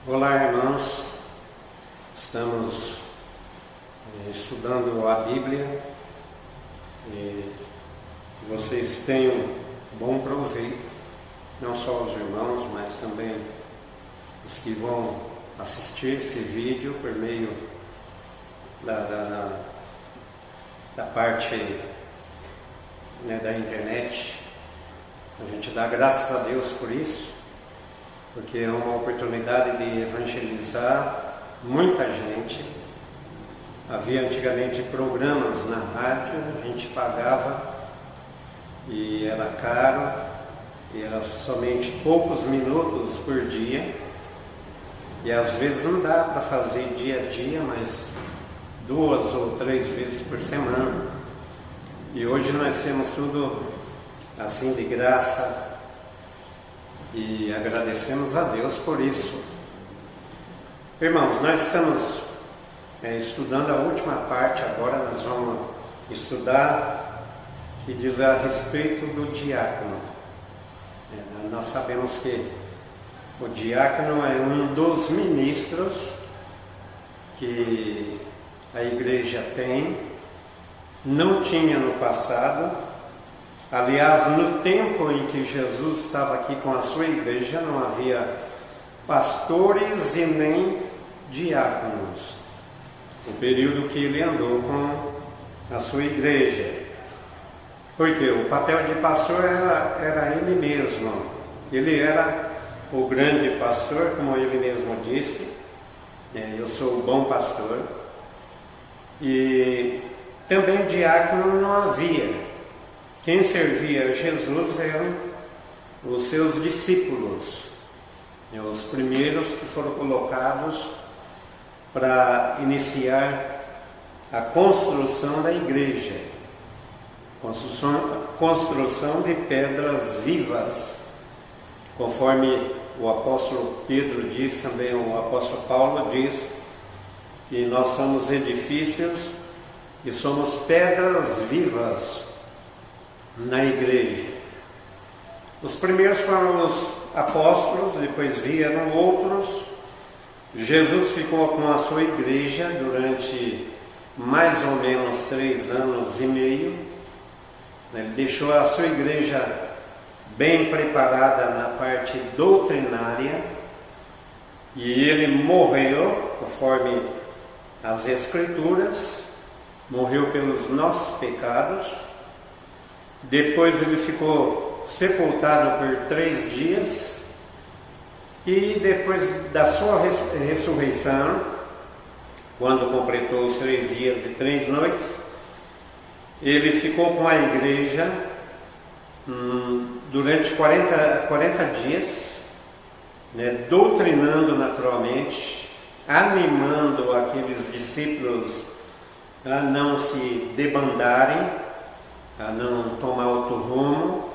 Olá, irmãos. Estamos estudando a Bíblia e que vocês tenham bom proveito, não só os irmãos, mas também os que vão assistir esse vídeo por meio da parte da internet. A gente dá graças a Deus por isso, porque é uma oportunidade de evangelizar muita gente. Havia antigamente programas na rádio, a gente pagava e era caro, e era somente poucos minutos por dia, e às vezes não dá para fazer dia a dia, mas 2 ou 3 vezes por semana. E hoje nós temos tudo assim de graça, e agradecemos a Deus por isso. Irmãos, nós estamos estudando a última parte. Agora nós vamos estudar que diz a respeito do diácono. Nós sabemos que o diácono é um dos ministros que a igreja tem, não tinha no passado. Aliás, no tempo em que Jesus estava aqui com a sua igreja, não havia pastores e nem diáconos. O período que ele andou com a sua igreja. Porque o papel de pastor era ele mesmo. Ele era o grande pastor, como ele mesmo disse. Eu sou o bom pastor. E também diácono não havia. Quem servia a Jesus eram os seus discípulos, os primeiros que foram colocados para iniciar a construção da igreja, construção de pedras vivas, conforme o apóstolo Pedro diz, também o apóstolo Paulo diz, que nós somos edifícios e somos pedras vivas na igreja. Os primeiros foram os apóstolos, depois vieram outros. Jesus ficou com a sua igreja durante mais ou menos 3 anos e meio. Ele deixou a sua igreja bem preparada na parte doutrinária, e ele morreu conforme as Escrituras, morreu pelos nossos pecados. Depois ele ficou sepultado por 3 dias, e depois da sua ressurreição, quando completou os 3 dias e 3 noites, ele ficou com a igreja durante 40 dias, doutrinando naturalmente, animando aqueles discípulos a não se debandarem, a não tomar outro rumo.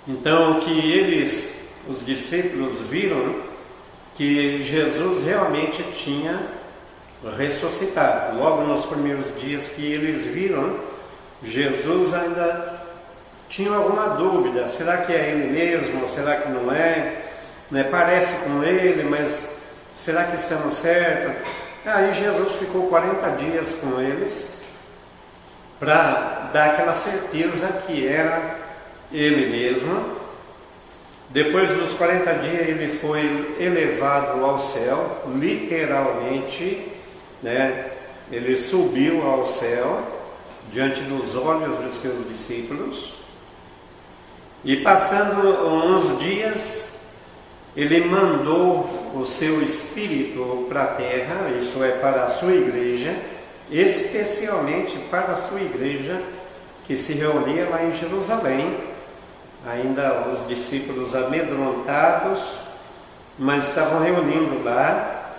Então, o que os discípulos viram, que Jesus realmente tinha ressuscitado. Logo nos primeiros dias que eles viram, Jesus ainda tinha alguma dúvida: será que é ele mesmo, ou será que não é? Parece com ele, mas será que estamos certos? Aí Jesus ficou 40 dias com eles, para dar aquela certeza que era ele mesmo. Depois dos 40 dias ele foi elevado ao céu, literalmente, ele subiu ao céu diante dos olhos dos seus discípulos, e passando uns dias ele mandou o seu Espírito para a terra, isso é, para a sua igreja, especialmente para a sua igreja que se reunia lá em Jerusalém. Ainda os discípulos amedrontados, mas estavam reunindo lá,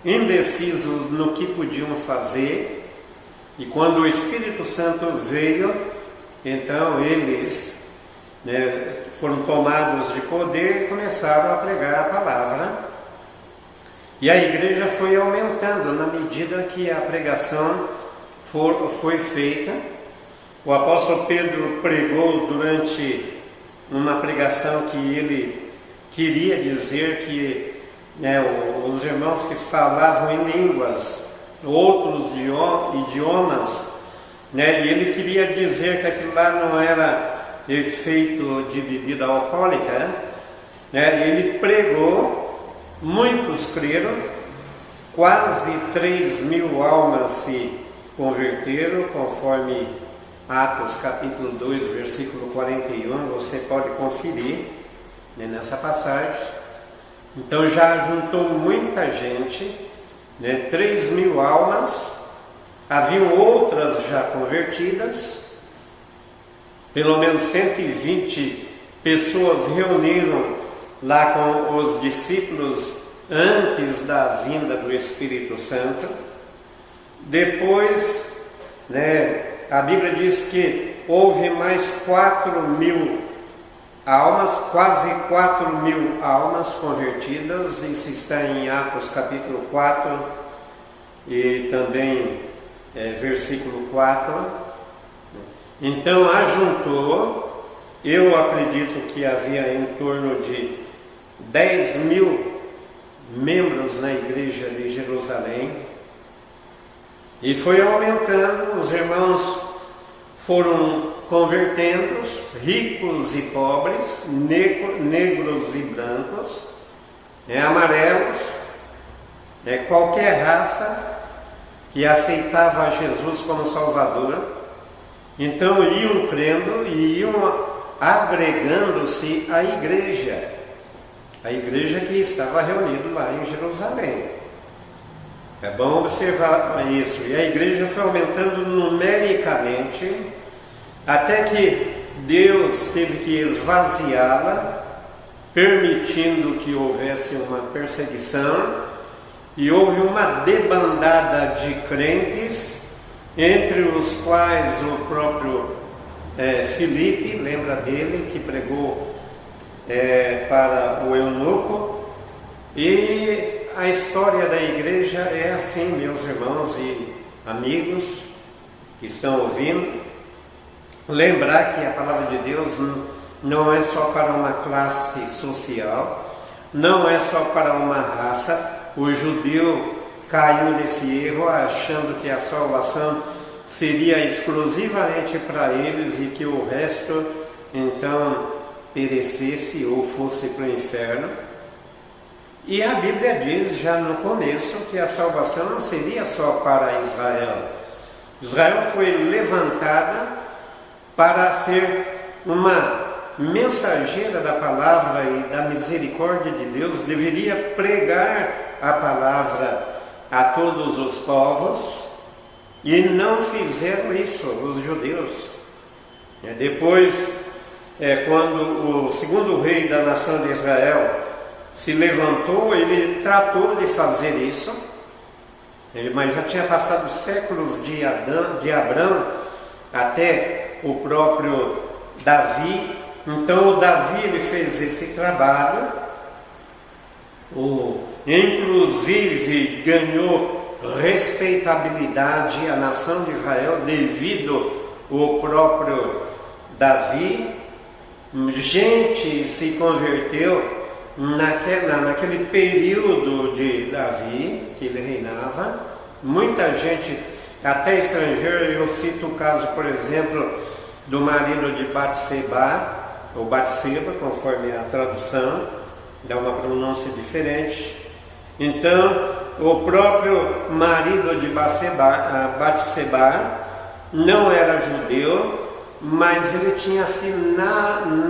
indecisos no que podiam fazer. E quando o Espírito Santo veio, então eles foram tomados de poder e começaram a pregar a palavra. E a igreja foi aumentando na medida que a pregação foi feita. O apóstolo Pedro pregou durante uma pregação que ele queria dizer que os os irmãos que falavam em línguas, outros idiomas, né? E ele queria dizer que aquilo lá não era efeito de bebida alcoólica, né? Ele pregou, muitos creram, quase 3.000 almas se converteram, conforme Atos capítulo 2, versículo 41, você pode conferir, né, nessa passagem. Então já juntou muita gente, né, 3.000 almas, haviam outras já convertidas, pelo menos 120 pessoas reuniram lá com os discípulos antes da vinda do Espírito Santo. Depois, né, a Bíblia diz que houve mais 4.000 almas, quase 4.000 almas convertidas. Isso está em Atos capítulo 4 e também versículo 4. Então ajuntou, eu acredito que havia em torno de 10.000 membros na igreja de Jerusalém, e foi aumentando, os irmãos foram convertendo, ricos e pobres, negros e brancos, amarelos, qualquer raça que aceitava Jesus como Salvador. Então iam crendo e iam agregando-se à igreja, a igreja que estava reunida lá em Jerusalém. É bom observar isso. E a igreja foi aumentando numericamente, até que Deus teve que esvaziá-la, permitindo que houvesse uma perseguição, e houve uma debandada de crentes, entre os quais o próprio Filipe, lembra dele, que pregou para o eunuco. E a história da igreja é assim, meus irmãos e amigos que estão ouvindo. Lembrar que a palavra de Deus não é só para uma classe social, não é só para uma raça. O judeu caiu nesse erro, achando que a salvação seria exclusivamente para eles e que o resto então perecesse ou fosse para o inferno. E a Bíblia diz já no começo que a salvação não seria só para Israel. Israel foi levantada para ser uma mensageira da palavra e da misericórdia de Deus, deveria pregar a palavra a todos os povos, e não fizeram isso os judeus. Depois, quando o segundo rei da nação de Israel se levantou, ele tratou de fazer isso, mas já tinha passado séculos de Abrão até o próprio Davi. Então o Davi ele fez esse trabalho, inclusive ganhou respeitabilidade a nação de Israel devido ao próprio Davi. Gente se converteu naquele período de Davi, que ele reinava, muita gente, até estrangeira. Eu cito o caso, por exemplo, do marido de Batseba, ou Batseba, conforme a tradução, dá uma pronúncia diferente. Então, o próprio marido de Batseba não era judeu, mas ele tinha se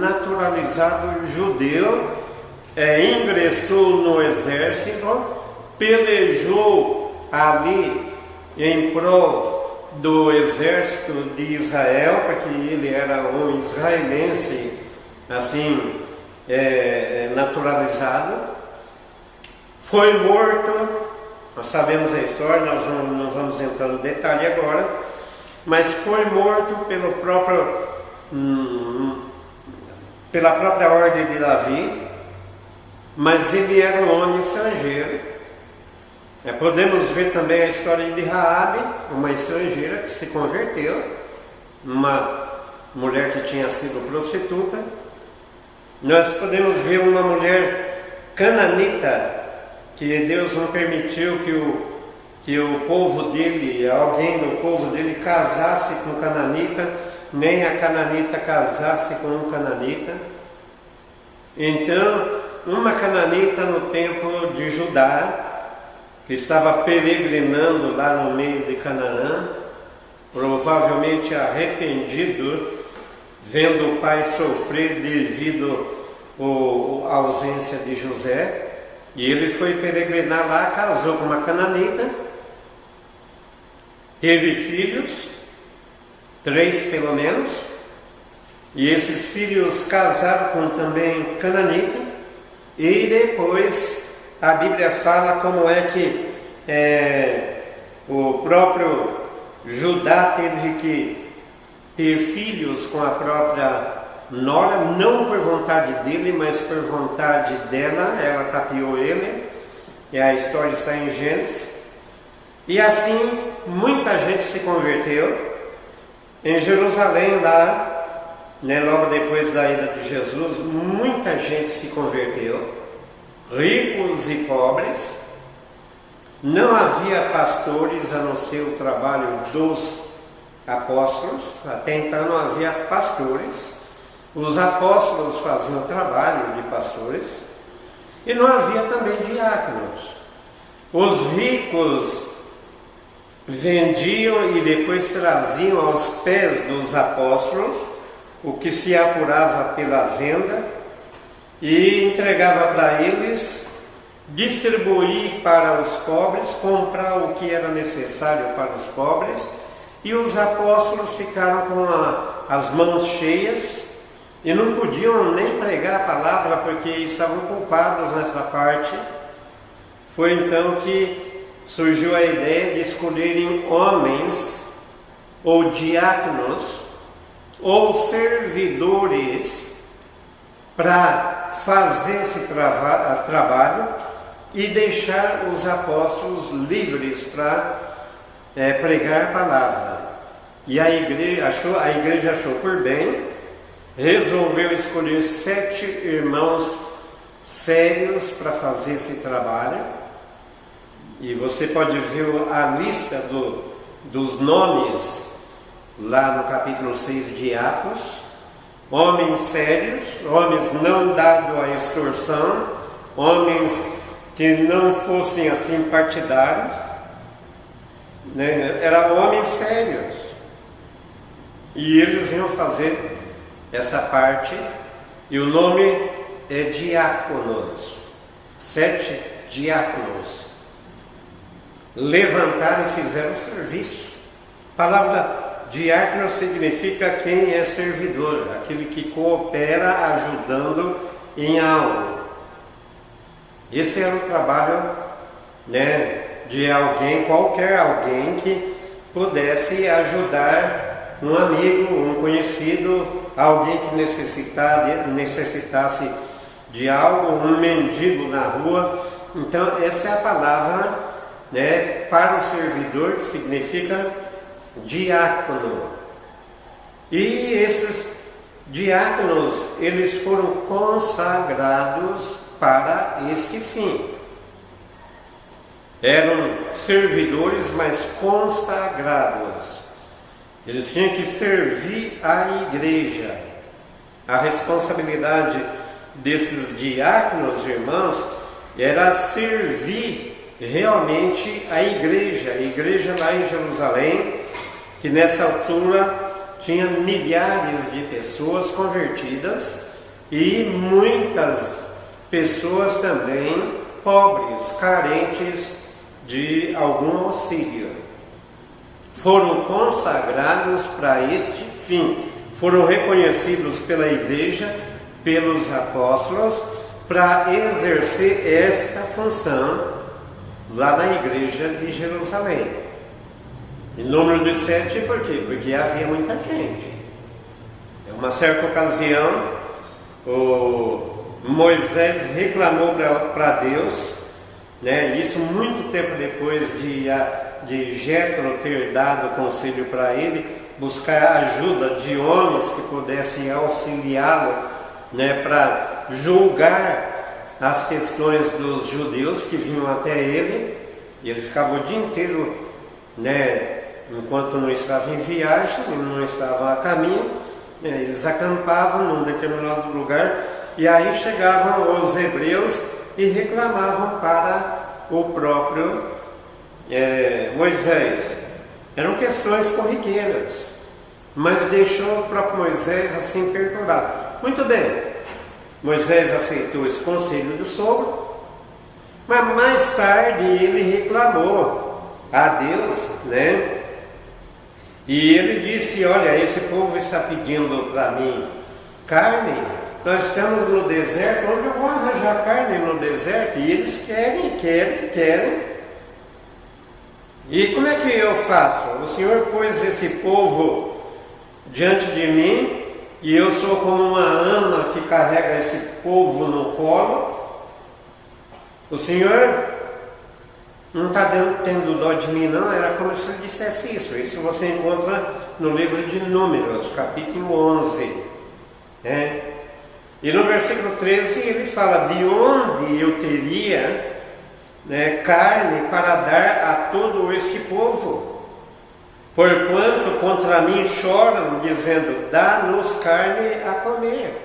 naturalizado judeu, ingressou no exército, pelejou ali em prol do exército de Israel, porque ele era um israelense assim, naturalizado. Foi morto, nós sabemos a história, nós não vamos entrar no detalhe agora, mas foi morto pela própria ordem de Davi. Mas ele era um homem estrangeiro. Podemos ver também a história de Raabe, uma estrangeira que se converteu, uma mulher que tinha sido prostituta. Nós podemos ver uma mulher cananita que Deus não permitiu que o povo dele, alguém do povo dele casasse com o cananita, nem a cananita casasse com um cananita. Então, uma cananita no tempo de Judá, que estava peregrinando lá no meio de Canaã, provavelmente arrependido, vendo o pai sofrer devido à ausência de José, e ele foi peregrinar lá, casou com uma cananita, teve filhos, 3 pelo menos, e esses filhos casaram com também cananita, e depois a Bíblia fala como é que o próprio Judá teve que ter filhos com a própria nora, não por vontade dele, mas por vontade dela. Ela tapeou ele, e a história está em Gênesis. E assim muita gente se converteu em Jerusalém lá, logo depois da ida de Jesus. Muita gente se converteu, ricos e pobres. Não havia pastores a não ser o trabalho dos apóstolos. Até então não havia pastores. Os apóstolos faziam o trabalho de pastores. E não havia também diáconos. Os ricos vendiam e depois traziam aos pés dos apóstolos o que se apurava pela venda e entregava para eles, distribuir para os pobres, comprar o que era necessário para os pobres, e os apóstolos ficaram com as mãos cheias e não podiam nem pregar a palavra porque estavam culpados nessa parte. Foi então que surgiu a ideia de escolherem homens ou diáconos ou servidores para fazer esse trabalho e deixar os apóstolos livres para pregar a palavra. E a igreja achou por bem, resolveu escolher 7 irmãos sérios para fazer esse trabalho. E você pode ver a lista dos nomes lá no capítulo 6 de Atos. Homens sérios, homens não dados à extorsão, homens que não fossem assim partidários, eram homens sérios. E eles iam fazer essa parte, e o nome é diáconos. 7 diáconos levantaram e fizeram o serviço. A palavra diácono significa quem é servidor, aquele que coopera ajudando em algo. Esse era o trabalho de alguém, qualquer alguém que pudesse ajudar um amigo, um conhecido, alguém que necessitasse de algo, um mendigo na rua. Então essa é a palavra para o servidor, que significa diácono. E esses diáconos, eles foram consagrados para este fim. Eram servidores, mas consagrados. Eles tinham que servir a igreja. A responsabilidade desses diáconos, irmãos, era servir realmente a igreja lá em Jerusalém, que nessa altura tinha milhares de pessoas convertidas e muitas pessoas também pobres, carentes de algum auxílio. Foram consagrados para este fim, foram reconhecidos pela igreja, pelos apóstolos, para exercer esta função lá na igreja de Jerusalém. Em número de 7, por quê? Porque havia muita gente. Em uma certa ocasião, Moisés reclamou para Deus, isso muito tempo depois de Jétro ter dado conselho para ele, buscar a ajuda de homens que pudessem auxiliá-lo, para julgar as questões dos judeus que vinham até ele, e ele ficava o dia inteiro, né, enquanto não estava em viagem, não estava a caminho, né, eles acampavam num determinado lugar, e aí chegavam os hebreus e reclamavam para o próprio Moisés. Eram questões corriqueiras, mas deixou o próprio Moisés assim perturbado. Muito bem, Moisés aceitou esse conselho do sogro, mas mais tarde ele reclamou a Deus, né? E ele disse: olha, esse povo está pedindo para mim carne, nós estamos no deserto, onde eu vou arranjar carne no deserto? E eles querem. E como é que eu faço? O Senhor pôs esse povo diante de mim, e eu sou como uma ama que carrega esse povo no colo. O Senhor não está tendo dó de mim, não. Era como se ele dissesse isso. Isso você encontra no livro de Números, capítulo 11. Né? E no versículo 13 ele fala: de onde eu teria, né, carne para dar a todo este povo? Porquanto contra mim choram, dizendo: dá-nos carne a comer.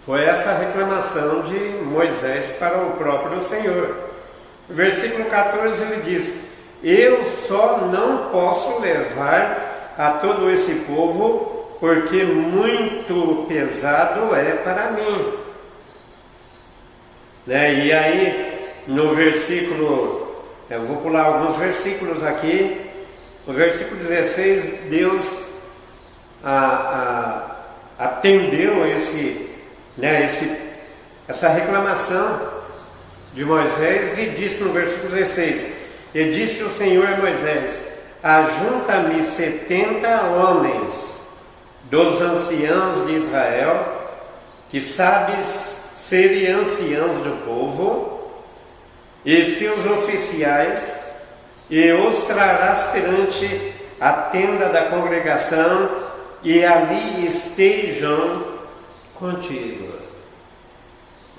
Foi essa a reclamação de Moisés para o próprio Senhor. Versículo 14 ele diz: eu só não posso levar a todo esse povo, porque muito pesado é para mim. Né? E aí, no versículo, eu vou pular alguns versículos aqui. No versículo 16, Deus atendeu essa reclamação de Moisés e disse no versículo 16: e disse o Senhor a Moisés: ajunta-me 70 homens dos anciãos de Israel, que sabes serem anciãos do povo, e seus oficiais, e os trarás perante a tenda da congregação, e ali estejam contigo.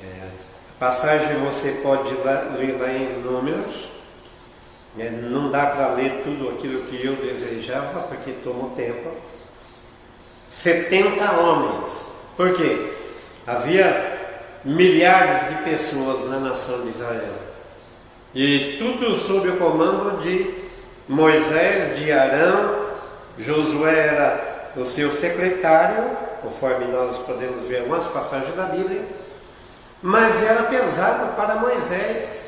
A passagem você pode ler lá em Números. Não dá para ler tudo aquilo que eu desejava, porque tomou tempo. 70 homens. Por quê? Havia milhares de pessoas na nação de Israel. E tudo sob o comando de Moisés, de Arão. Josué era o seu secretário, conforme nós podemos ver algumas passagens da Bíblia. Mas era pesado para Moisés.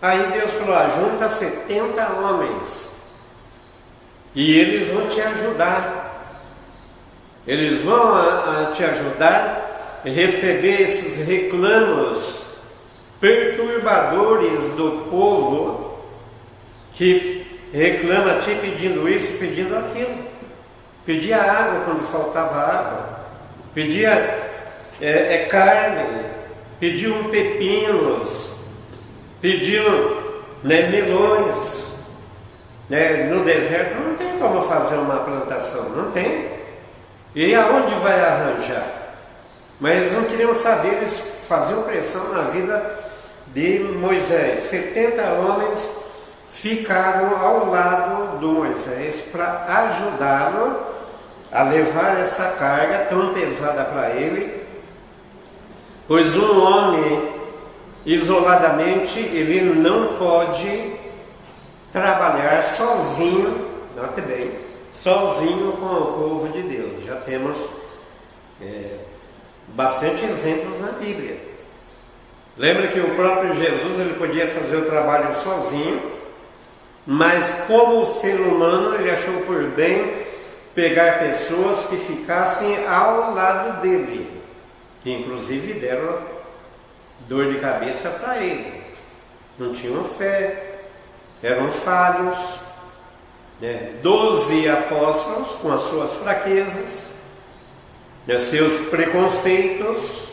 Aí Deus falou: junta 70 homens, e eles vão te ajudar. Eles vão te ajudar a receber esses reclamos perturbadores do povo, que reclama te pedindo isso, pedindo aquilo. Pedia água quando faltava água, pedia carne, pediam pepinos, pediam melões. No deserto não tem como fazer uma plantação, não tem. E aonde vai arranjar? Mas eles não queriam saber, eles faziam pressão na vida de Moisés. 70 homens ficaram ao lado do Moisés para ajudá-lo a levar essa carga tão pesada para ele, pois um homem isoladamente ele não pode trabalhar sozinho, note bem, sozinho com o povo de Deus. Já temos bastante exemplos na Bíblia. Lembra que o próprio Jesus ele podia fazer o trabalho sozinho, mas como ser humano ele achou por bem pegar pessoas que ficassem ao lado dele, que inclusive deram dor de cabeça para ele. Não tinham fé, eram falhos. 12 apóstolos com as suas fraquezas, seus preconceitos,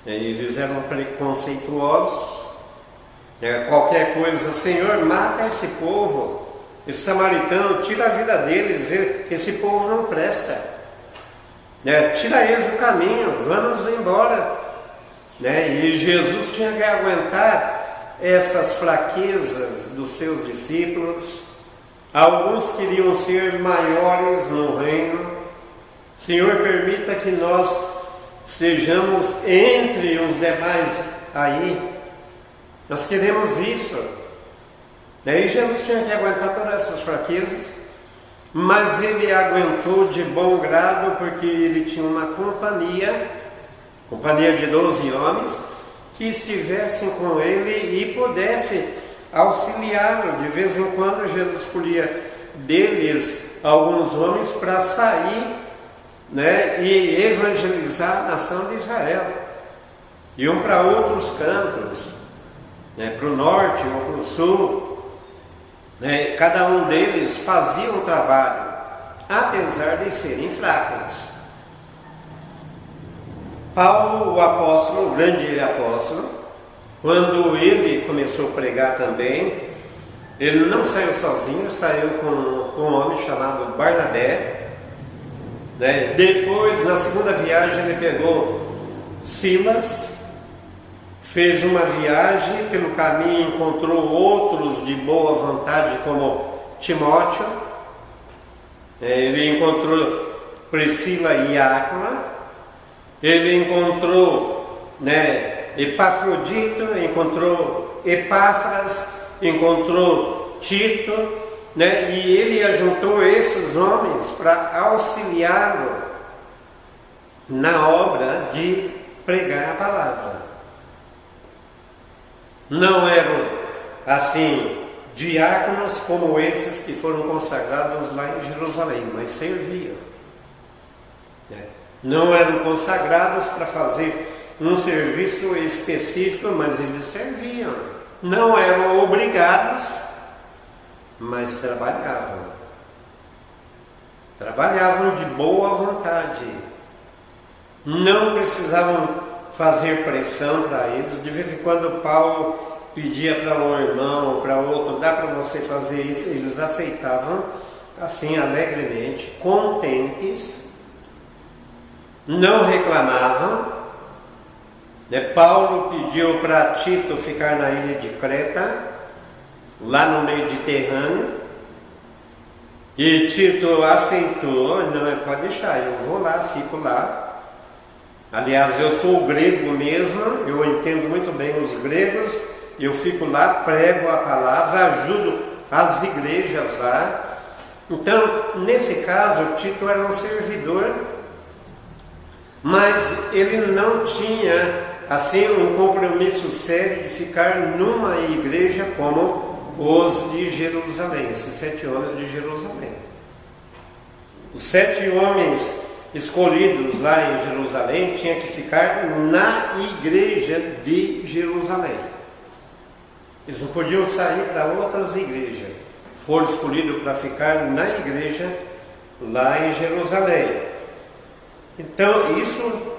eles eram preconceituosos. Qualquer coisa: Senhor, mata esse povo, esse samaritano, tira a vida deles, esse povo não presta, tira eles do caminho, vamos embora. né? E Jesus tinha que aguentar essas fraquezas dos seus discípulos. Alguns queriam ser maiores no reino. Senhor, permita que nós sejamos entre os demais aí. Nós queremos isso. Daí Jesus tinha que aguentar todas essas fraquezas, mas ele aguentou de bom grado, porque ele tinha uma companhia de 12 homens, que estivessem com ele e pudesse auxiliá-lo. De vez em quando Jesus escolhia deles alguns homens para sair, né, e evangelizar a nação de Israel. Iam para outros cantos, né, para o norte ou para o sul, né, cada um deles fazia um trabalho, apesar de serem fracos. Paulo, o apóstolo, o grande apóstolo, quando ele começou a pregar também, ele não saiu sozinho, saiu com um homem chamado Barnabé, né? Depois, na segunda viagem, ele pegou Silas, fez uma viagem, pelo caminho encontrou outros de boa vontade, como Timóteo, ele encontrou Priscila e Áquila, ele encontrou, né, Epafrodito, encontrou Epáfras, encontrou Tito, né, e ele ajuntou esses homens para auxiliá-lo na obra de pregar a palavra. Não eram assim diáconos como esses que foram consagrados lá em Jerusalém, mas serviam. Não eram consagrados para fazer um serviço específico, mas eles serviam. Não eram obrigados, mas trabalhavam. Trabalhavam de boa vontade. Não precisavam fazer pressão para eles. De vez em quando Paulo pedia para um irmão ou para outro: dá para você fazer isso? Eles aceitavam assim alegremente, contentes, não reclamavam. Paulo pediu para Tito ficar na ilha de Creta, lá no Mediterrâneo, e Tito aceitou. Não, pode deixar, eu vou lá, fico lá. Aliás, eu sou grego mesmo, eu entendo muito bem os gregos, eu fico lá, prego a palavra, ajudo as igrejas lá. Então, nesse caso, Tito era um servidor, mas ele não tinha assim um compromisso sério de ficar numa igreja como os de Jerusalém, esses 7 homens de Jerusalém. Os 7 homens escolhidos lá em Jerusalém tinham que ficar na igreja de Jerusalém. Eles não podiam sair para outras igrejas. Foram escolhidos para ficar na igreja lá em Jerusalém. Então, isso,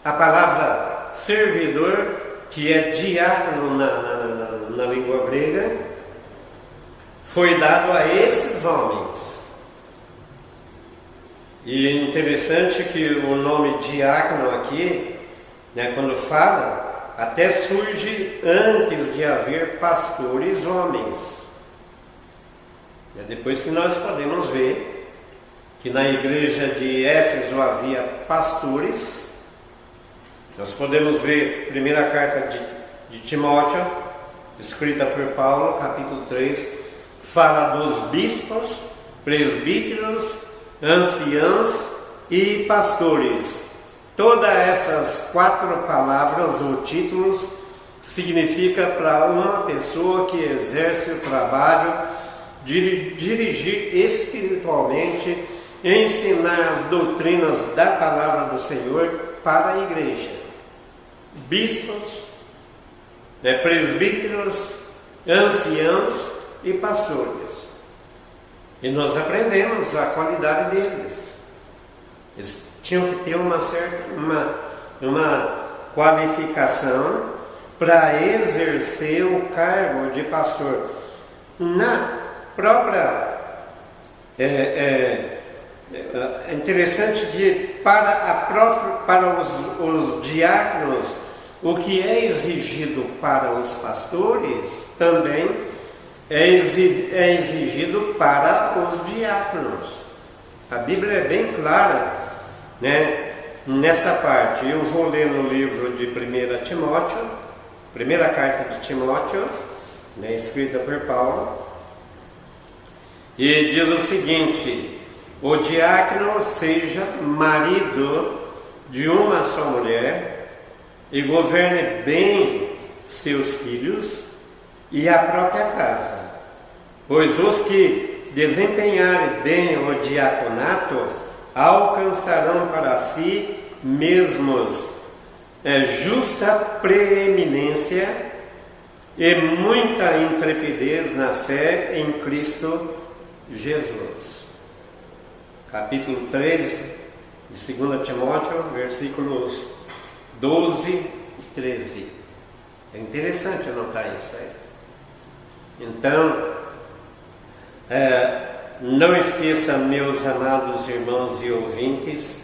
a palavra servidor, que é diácono na língua grega, foi dado a esses homens. E é interessante que o nome diácono aqui, né, quando fala, até surge antes de haver pastores homens. Depois que nós podemos ver que na igreja de Éfeso havia pastores. Nós podemos ver a primeira carta de Timóteo, escrita por Paulo, capítulo 3, fala dos bispos, presbíteros, anciãos e pastores. Todas essas 4 palavras ou títulos significa para uma pessoa que exerce o trabalho de dirigir espiritualmente, ensinar as doutrinas da palavra do Senhor para a igreja. Bispos, presbíteros, anciãos e pastores. E nós aprendemos a qualidade deles. Eles tinham que ter uma qualificação para exercer o cargo de pastor. Na própria É interessante que para os diáconos, o que é exigido para os pastores também é exigido para os diáconos. A Bíblia é bem clara, né, nessa parte. Eu vou ler no livro de 1 Timóteo, primeira carta de Timóteo, né, escrita por Paulo, e diz o seguinte: o diácono seja marido de uma só mulher e governe bem seus filhos e a própria casa, pois os que desempenharem bem o diaconato alcançarão para si mesmos justa preeminência e muita intrepidez na fé em Cristo Jesus. Capítulo 3 de 2 Timóteo, versículos 12 e 13. É interessante anotar isso aí. Então, não esqueça, meus amados irmãos e ouvintes,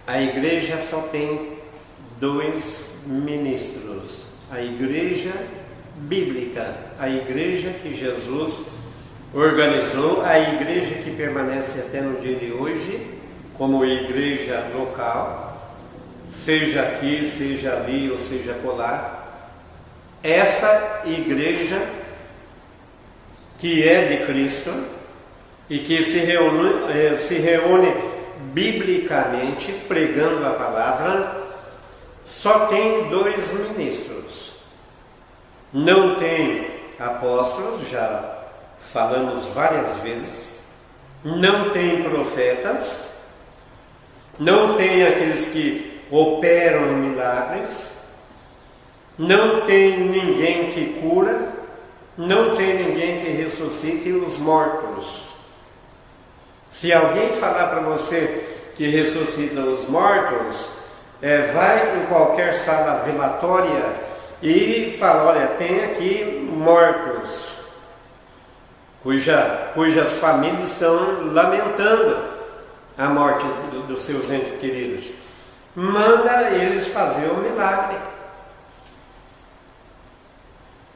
a igreja só tem 2 ministros: a igreja bíblica, a igreja que Jesus organizou, a igreja que permanece até no dia de hoje como igreja local, seja aqui, seja ali ou seja acolá. Essa igreja que é de Cristo e que se reúne biblicamente pregando a palavra, só tem 2 ministros. Não tem apóstolos, já falamos várias vezes, não tem profetas, não tem aqueles que operam milagres, não tem ninguém que cura, não tem ninguém que ressuscite os mortos. Se alguém falar para você que ressuscita os mortos, vai em qualquer sala velatória e fala: olha, tem aqui mortos cujas famílias estão lamentando a morte dos seus entes queridos. Manda eles fazer o milagre.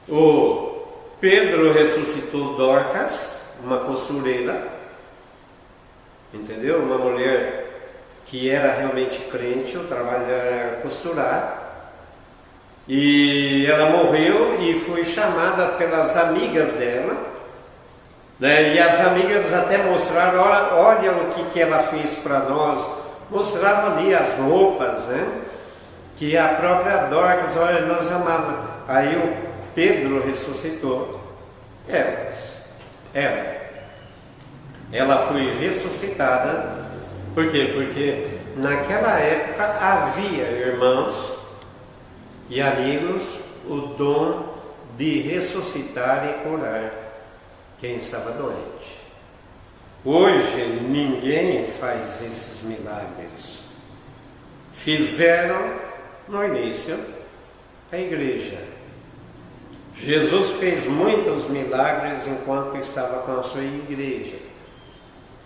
O Pedro ressuscitou Dorcas, uma costureira, entendeu? Uma mulher que era realmente crente, o trabalho dela era costurar, e ela morreu e foi chamada pelas amigas dela, né? E as amigas até mostraram: olha o que ela fez para nós, mostraram ali as roupas, né? Que a própria Dorcas, olha, nós amávamos. Aí o Pedro ressuscitou ela foi ressuscitada. Por quê? Porque naquela época havia, irmãos e amigos, o dom de ressuscitar e curar quem estava doente. Hoje ninguém faz esses milagres. Fizeram no início a igreja. Jesus fez muitos milagres enquanto estava com a sua igreja.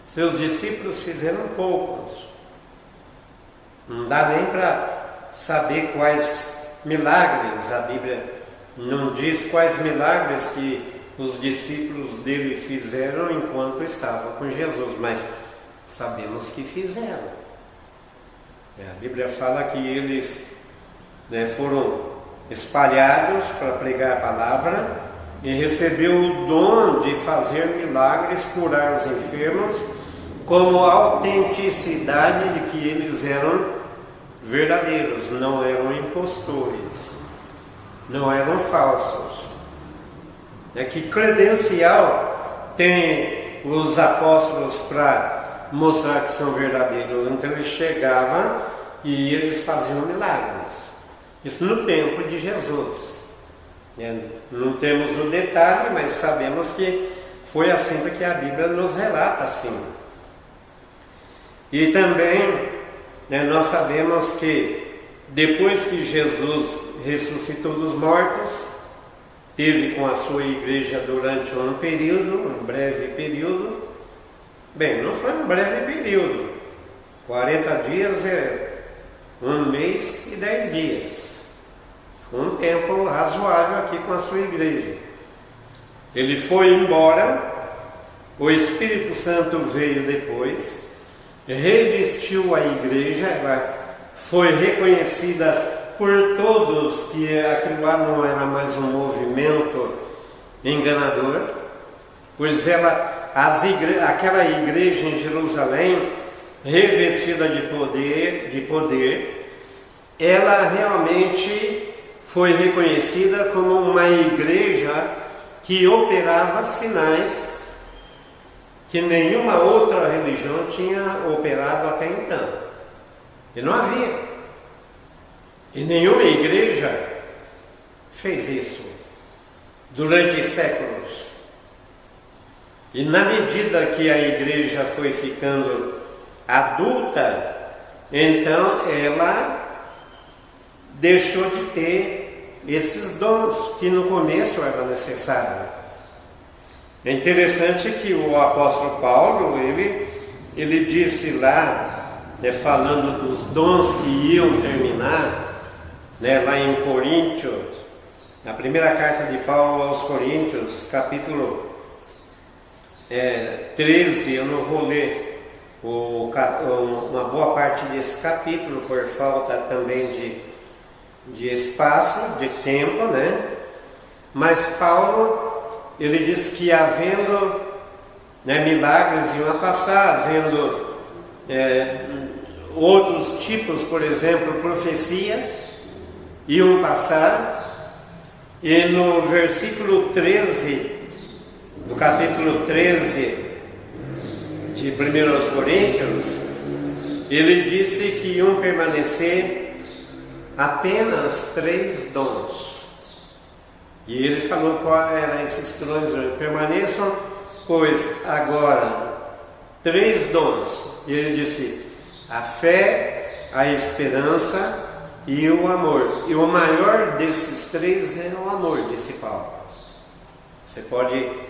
Seus discípulos fizeram poucos. Não dá nem para saber quais milagres. A Bíblia não diz quais milagres que os discípulos dele fizeram enquanto estavam com Jesus, mas sabemos que fizeram. A Bíblia fala que eles foram espalhados para pregar a palavra e recebeu o dom de fazer milagres, curar os enfermos, como autenticidade de que eles eram verdadeiros, não eram impostores, não eram falsos. Que credencial tem os apóstolos para mostrar que são verdadeiros? Então eles chegavam e eles faziam milagres. Isso no tempo de Jesus. Não temos o detalhe, mas sabemos que foi assim porque a Bíblia nos relata assim. E também nós sabemos que depois que Jesus ressuscitou dos mortos, teve com a sua igreja durante um período, um breve período, Bem, não foi um breve período. 40 dias é 1 mês e 10 dias. Ficou um tempo razoável aqui com a sua igreja. Ele foi embora, o Espírito Santo veio depois, revestiu a igreja, ela foi reconhecida por todos que aquilo lá não era mais um movimento enganador, pois aquela igreja em Jerusalém, revestida de poder, ela realmente foi reconhecida como uma igreja que operava sinais que nenhuma outra religião tinha operado até então. E não havia. E nenhuma igreja fez isso durante séculos. E na medida que a igreja foi ficando adulta, então ela deixou de ter esses dons que no começo era necessário. É interessante que o apóstolo Paulo, ele disse lá, falando dos dons que iam terminar, lá em Coríntios, na primeira carta de Paulo aos Coríntios, capítulo 13, eu não vou ler uma boa parte desse capítulo, por falta também de espaço, de tempo, mas Paulo, ele diz que havendo milagres iam a passar, havendo outros tipos, por exemplo, profecias, iam passar, e no versículo 13, do capítulo 13 de 1 Coríntios, ele disse que iam permanecer apenas 3 dons. E ele falou qual eram esses dons: permaneçam, pois, agora 3 dons. E ele disse: a fé, a esperança e o amor. E o maior desses 3 é o amor, disse Paulo. Você pode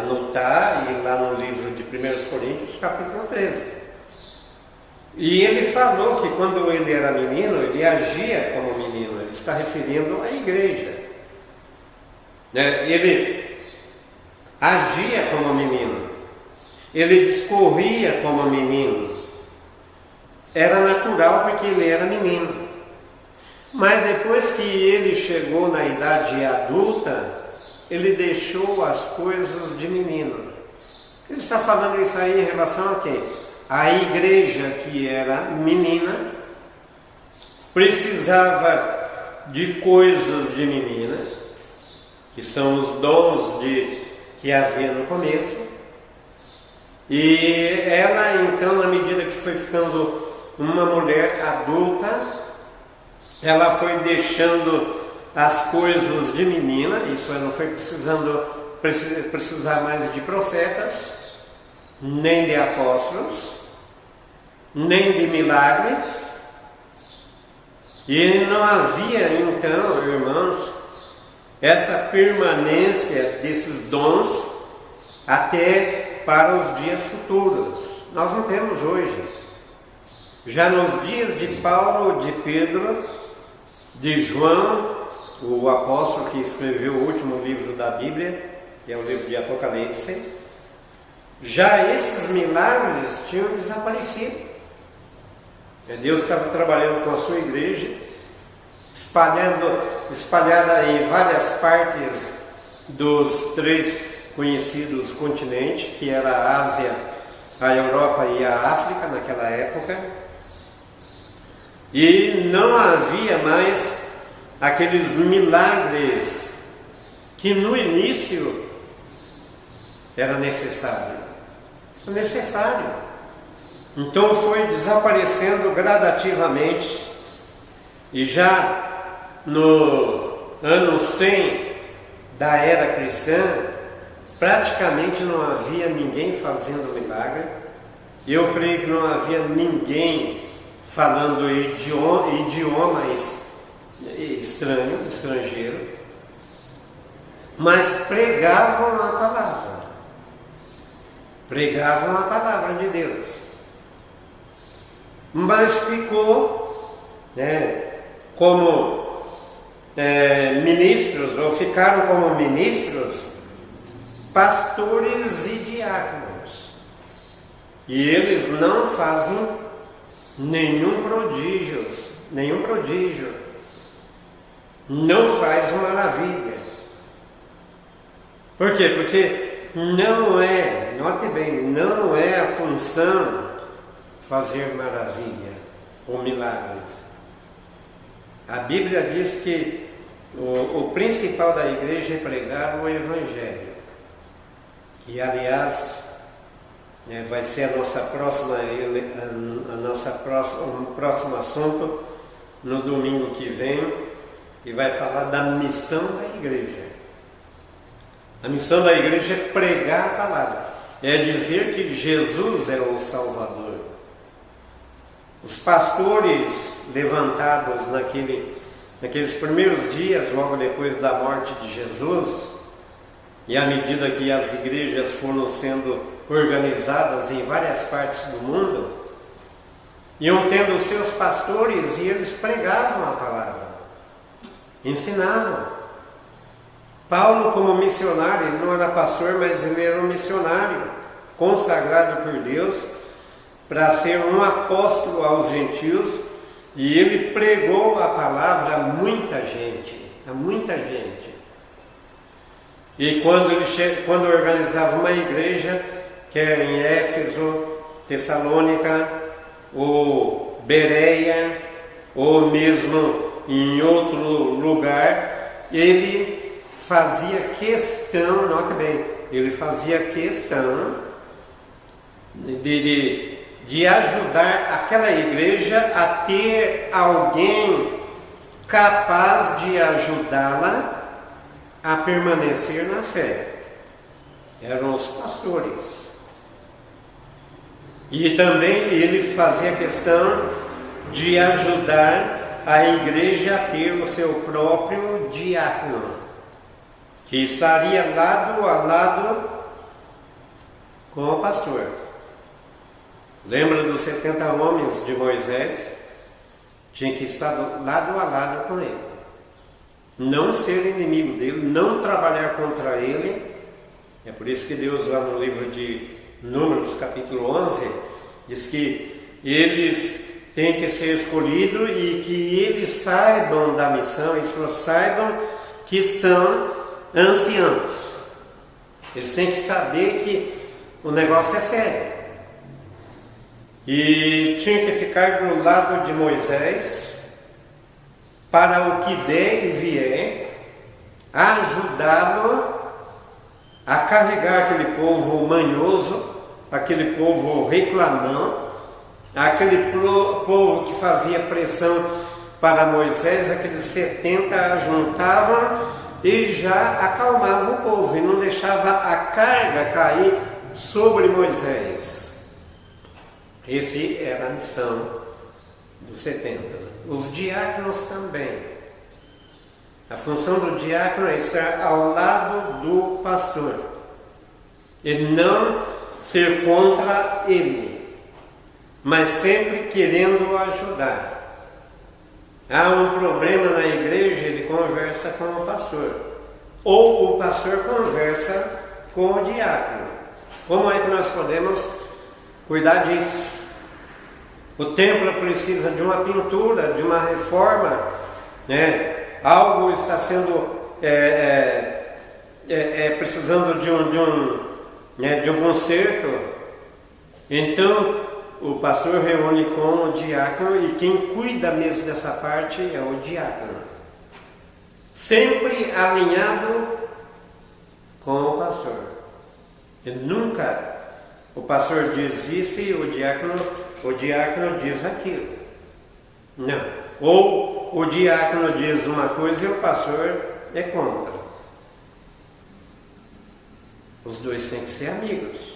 anotar e ir lá no livro de 1 Coríntios, capítulo 13. E ele falou que quando ele era menino, ele agia como menino. Ele está referindo à igreja. Ele agia como menino. Ele discorria como menino. Era natural porque ele era menino. Mas depois que ele chegou na idade adulta, ele deixou as coisas de menino. Ele está falando isso aí em relação a quê? A igreja, que era menina, precisava de coisas de menina, que são os dons que havia no começo. E ela, então, na medida que foi ficando uma mulher adulta, ela foi deixando as coisas de menina. Isso ela não foi precisar mais de profetas, nem de apóstolos, nem de milagres. E não havia então, irmãos, essa permanência desses dons até para os dias futuros. Nós não temos hoje. Já nos dias de Paulo, de Pedro, de João, o apóstolo que escreveu o último livro da Bíblia, que é o livro de Apocalipse, já esses milagres tinham desaparecido. Deus estava trabalhando com a sua igreja, espalhada em várias partes dos 3 conhecidos continentes, que era a Ásia, a Europa e a África naquela época. E não havia mais aqueles milagres que no início era necessário. Então foi desaparecendo gradativamente, e já no ano 100 da era cristã, praticamente não havia ninguém fazendo milagre. Eu creio que não havia ninguém falando idiomas estrangeiro, mas pregavam a palavra. pregavam a palavra de Deus. Mas ficou, como ministros, ou ficaram como ministros, pastores e diáconos. E eles não fazem nenhum prodígio, não faz maravilha. Por quê? Porque não é, note bem, não é a função fazer maravilha ou milagres. A Bíblia diz que o principal da igreja é pregar o Evangelho. E aliás, vai ser o próximo assunto no domingo que vem, e vai falar da missão da igreja. A missão da igreja é pregar a palavra, é dizer que Jesus é o Salvador. Os pastores levantados naqueles primeiros dias, logo depois da morte de Jesus, e à medida que as igrejas foram sendo organizadas em várias partes do mundo, iam tendo seus pastores e eles pregavam a palavra, ensinavam. Paulo, como missionário, ele não era pastor, mas ele era um missionário consagrado por Deus para ser um apóstolo aos gentios, e ele pregou a palavra a muita gente. E quando organizava uma igreja, quer em Éfeso, Tessalônica, ou Bereia, ou mesmo em outro lugar, ele fazia questão, note bem, ele fazia questão de ajudar aquela igreja a ter alguém capaz de ajudá-la a permanecer na fé. Eram os pastores. E também ele fazia questão de ajudar a igreja a ter o seu próprio diácono, que estaria lado a lado com o pastor. Lembra dos 70 homens de Moisés? Tinha que estar lado a lado com ele. Não ser inimigo dele, não trabalhar contra ele. É por isso que Deus, lá no livro de Números, capítulo 11, diz que eles têm que ser escolhidos e que eles saibam da missão, eles saibam que são anciãos. Eles têm que saber que o negócio é sério. E tinha que ficar do lado de Moisés para o que der e vier, ajudá-lo a carregar aquele povo manhoso, aquele povo reclamão, aquele povo que fazia pressão para Moisés. Aqueles 70 juntavam e já acalmavam o povo e não deixava a carga cair sobre Moisés. Essa era a missão dos 70. Os diáconos também. A função do diácono é estar ao lado do pastor e não ser contra ele, mas sempre querendo ajudar. Há um problema na igreja, ele conversa com o pastor, ou o pastor conversa com o diácono. Como é que nós podemos cuidar disso? O templo precisa de uma pintura, de uma reforma, algo está sendo precisando de um conserto. Então o pastor reúne com o diácono, e quem cuida mesmo dessa parte é o diácono, sempre alinhado com o pastor. E nunca o pastor diz isso e o diácono diz aquilo. Não. Ou o diácono diz uma coisa e o pastor é contra. Os dois têm que ser amigos.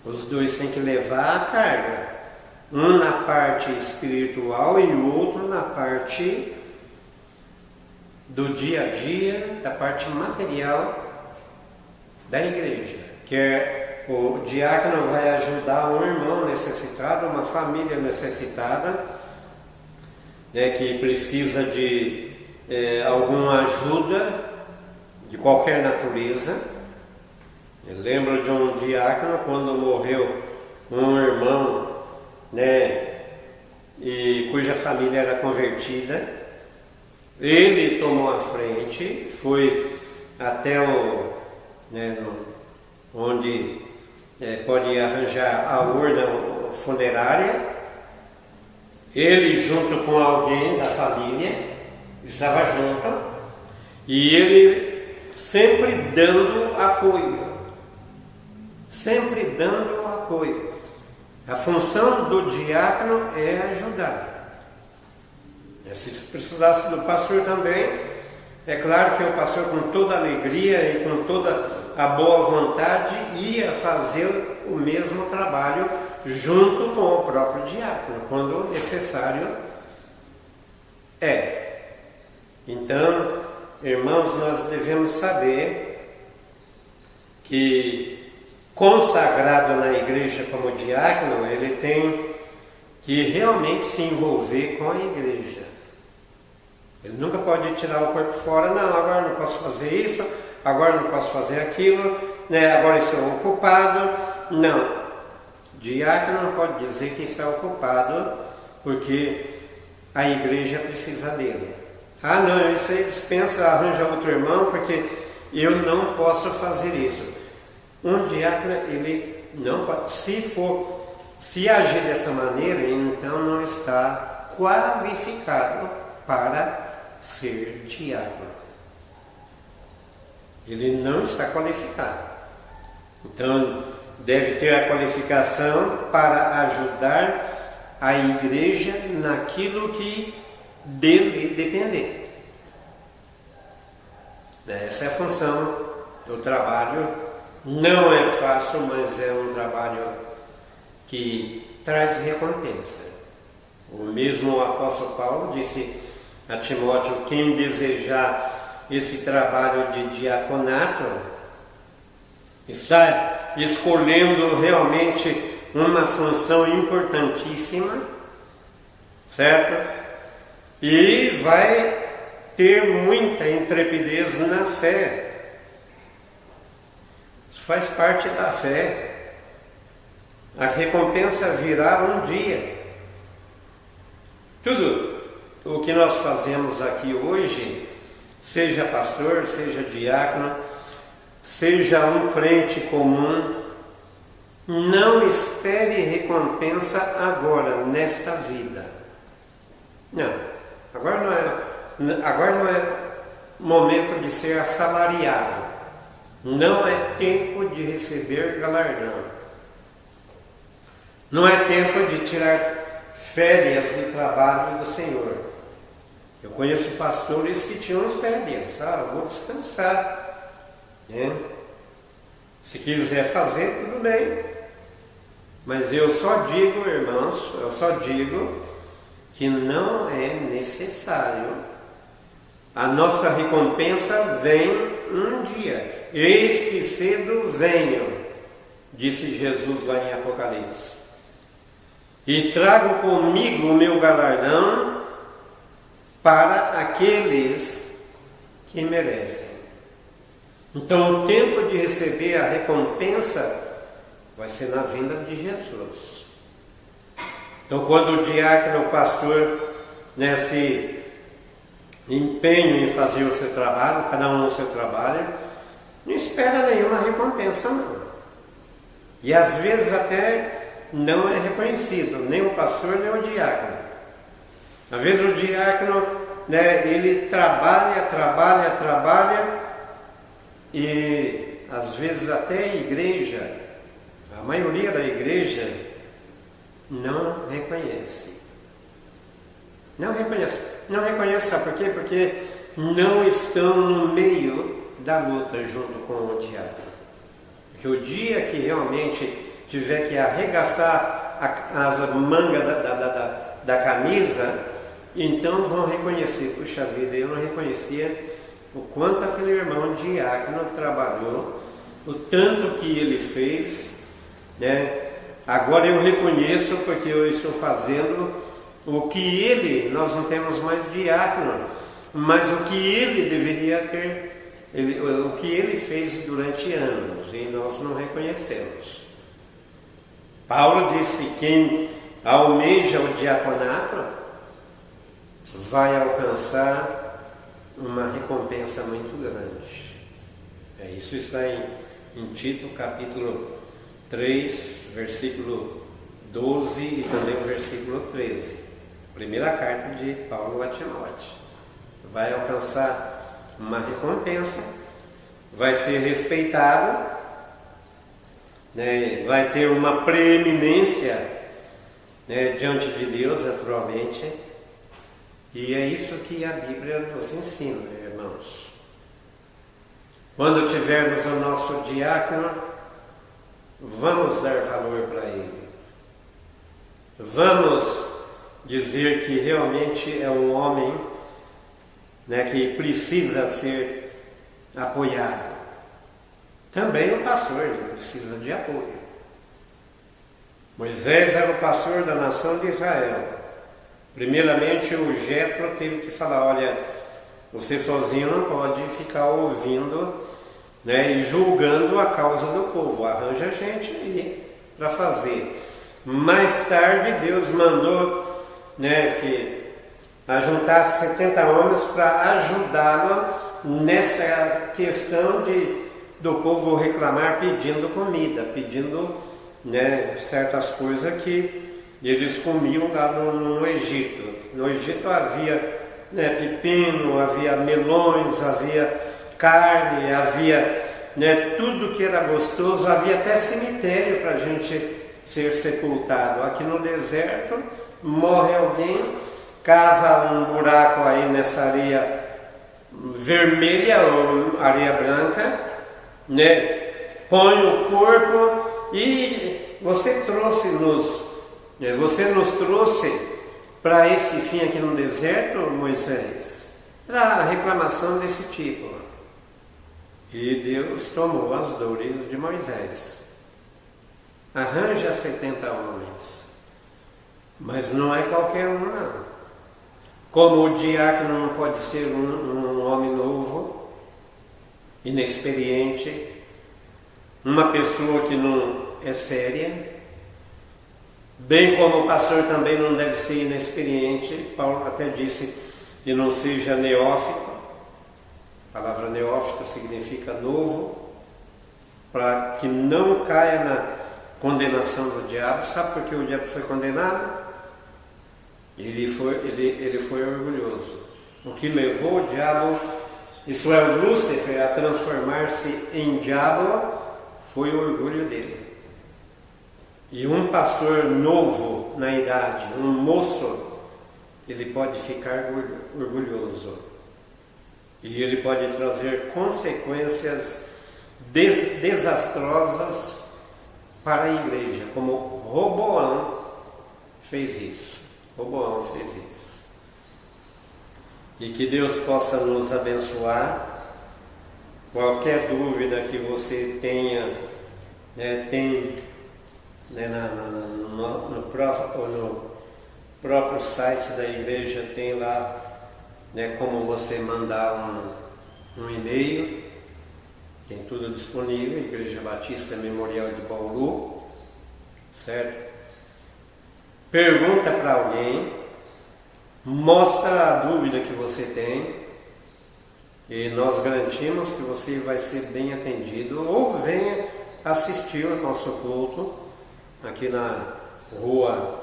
Os dois têm que levar a carga. Um na parte espiritual e o outro na parte do dia a dia, da parte material da igreja. Quer o diácono vai ajudar um irmão necessitado, uma família necessitada, né, que precisa de alguma ajuda de qualquer natureza. Eu lembro de um diácono quando morreu um irmão, né, e cuja família era convertida. Ele tomou a frente, foi até onde pode arranjar a urna funerária. Ele junto com alguém da família, estava junto, e ele sempre dando apoio. Sempre dando apoio. A função do diácono é ajudar. Se precisasse do pastor também, é claro que o pastor, com toda a alegria e com toda a boa vontade, ia fazer o mesmo trabalho junto com o próprio diácono, quando necessário é. Então, irmãos, nós devemos saber que consagrado na igreja como diácono, ele tem que realmente se envolver com a igreja. Ele nunca pode tirar o corpo fora. Não, agora não posso fazer isso, agora não posso fazer aquilo, né? Agora estou ocupado. Não. Diácono não pode dizer que está ocupado, porque a igreja precisa dele. Ah, não, isso aí dispensa, arranja outro irmão, porque eu não posso fazer isso. Um diácono, ele não pode, se agir dessa maneira, então não está qualificado para ser diácono. Ele não está qualificado. Então, deve ter a qualificação para ajudar a igreja naquilo que dele depender. Essa é a função do trabalho. Não é fácil, mas é um trabalho que traz recompensa. O mesmo apóstolo Paulo disse a Timóteo: quem desejar esse trabalho de diaconato está escolhendo realmente uma função importantíssima, certo? E vai ter muita intrepidez na fé. Isso faz parte da fé. A recompensa virá um dia. Tudo o que nós fazemos aqui hoje, seja pastor, seja diácono, seja um crente comum, não espere recompensa agora, nesta vida. Não, agora não é momento de ser assalariado. Não é tempo de receber galardão. Não é tempo de tirar férias do trabalho do Senhor. Eu conheço pastores que tinham férias. Vou descansar, né? Se quiser fazer, tudo bem. Mas eu só digo, irmãos, que não é necessário. A nossa recompensa vem um dia. Eis que cedo venho, disse Jesus lá em Apocalipse. E trago comigo o meu galardão para aqueles que merecem. Então o tempo de receber a recompensa vai ser na vinda de Jesus. Então quando o diácono, o pastor, se empenha em fazer o seu trabalho, cada um o seu trabalho, não espera nenhuma recompensa não. E às vezes até não é reconhecido, nem o pastor, nem o diácono. Às vezes o diácono, ele trabalha, e às vezes até a igreja, a maioria da igreja, não reconhece. Não reconhece, sabe por quê? Porque não estão no meio da luta junto com o diácono. Porque o dia que realmente tiver que arregaçar as mangas da camisa, então vão reconhecer: puxa vida, eu não reconhecia o quanto aquele irmão diácono trabalhou, o tanto que ele fez, né? Agora eu reconheço porque eu estou fazendo o que ele, nós não temos mais diácono, mas o que ele deveria ter, o que ele fez durante anos, e nós não reconhecemos. Paulo disse: quem almeja o diaconato vai alcançar uma recompensa muito grande. Isso está em Tito, capítulo 3, versículo 12 e também o versículo 13. Primeira carta de Paulo a Timóteo. Vai alcançar uma recompensa, vai ser respeitado, né? Vai ter uma preeminência, né, diante de Deus, naturalmente. E é isso que a Bíblia nos ensina, irmãos. Quando tivermos o nosso diácono, vamos dar valor para ele. Vamos dizer que realmente é um homem, né, que precisa ser apoiado. Também o pastor, ele precisa de apoio. Moisés era o pastor da nação de Israel. Primeiramente o Jetro teve que falar: olha, você sozinho não pode ficar ouvindo, né, e julgando a causa do povo. Arranja gente aí para fazer. Mais tarde Deus mandou, né, que ajuntasse 70 homens para ajudá-lo nessa questão do povo reclamar pedindo comida, pedindo, né, certas coisas que eles comiam lá no Egito. No Egito havia, né, pepino, havia melões, havia carne, havia, né, tudo que era gostoso, havia até cemitério para a gente ser sepultado. Aqui no deserto, morre alguém, cava um buraco aí nessa areia vermelha ou areia branca, né, põe o corpo e você nos trouxe para esse fim aqui no deserto, Moisés, para reclamação desse tipo. E Deus tomou as dores de Moisés. Arranja 70 homens, mas não é qualquer um, não. Como o diácono não pode ser um homem novo, inexperiente, uma pessoa que não é séria, bem como o pastor também não deve ser inexperiente. Paulo até disse que não seja neófito. A palavra neófito significa novo, para que não caia na condenação do diabo. Sabe por que o diabo foi condenado? Ele foi orgulhoso. O que levou o diabo, isso é, o Lúcifer, a transformar-se em diabo, foi o orgulho dele. E um pastor novo na idade, um moço, ele pode ficar orgulhoso. E ele pode trazer consequências desastrosas para a igreja, como Roboão fez isso. Roboão fez isso. E que Deus possa nos abençoar. Qualquer dúvida que você tenha, né, né, no próprio site da igreja tem lá, né, como você mandar um e-mail, tem tudo disponível. Igreja Batista Memorial de Bauru, certo? Pergunta para alguém, mostra a dúvida que você tem, e nós garantimos que você vai ser bem atendido. Ou venha assistir ao nosso culto aqui na rua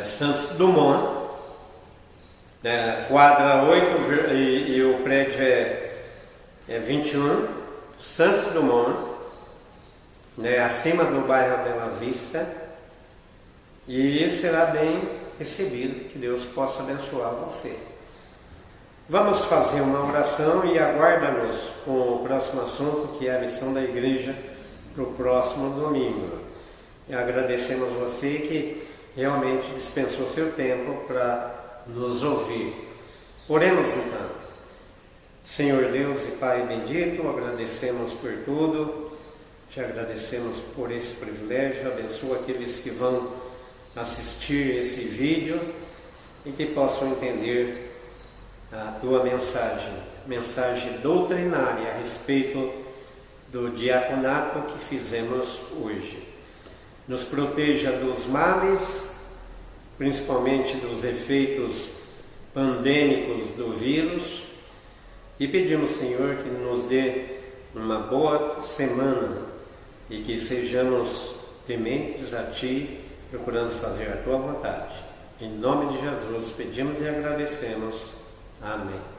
Santos Dumont, quadra 8, e o prédio é 21, Santos Dumont, né, acima do bairro Bela Vista, e será bem recebido. Que Deus possa abençoar você. Vamos fazer uma oração e aguarda-nos com o próximo assunto, que é a missão da igreja para o próximo domingo. E agradecemos você que realmente dispensou seu tempo para nos ouvir. Oremos então. Senhor Deus e Pai bendito, agradecemos por tudo, te agradecemos por esse privilégio, abençoa aqueles que vão assistir esse vídeo e que possam entender a tua mensagem doutrinária a respeito do diaconato que fizemos hoje. Nos proteja dos males, principalmente dos efeitos pandêmicos do vírus, e pedimos, Senhor, que nos dê uma boa semana e que sejamos tementes a Ti, procurando fazer a Tua vontade. Em nome de Jesus pedimos e agradecemos. Amém.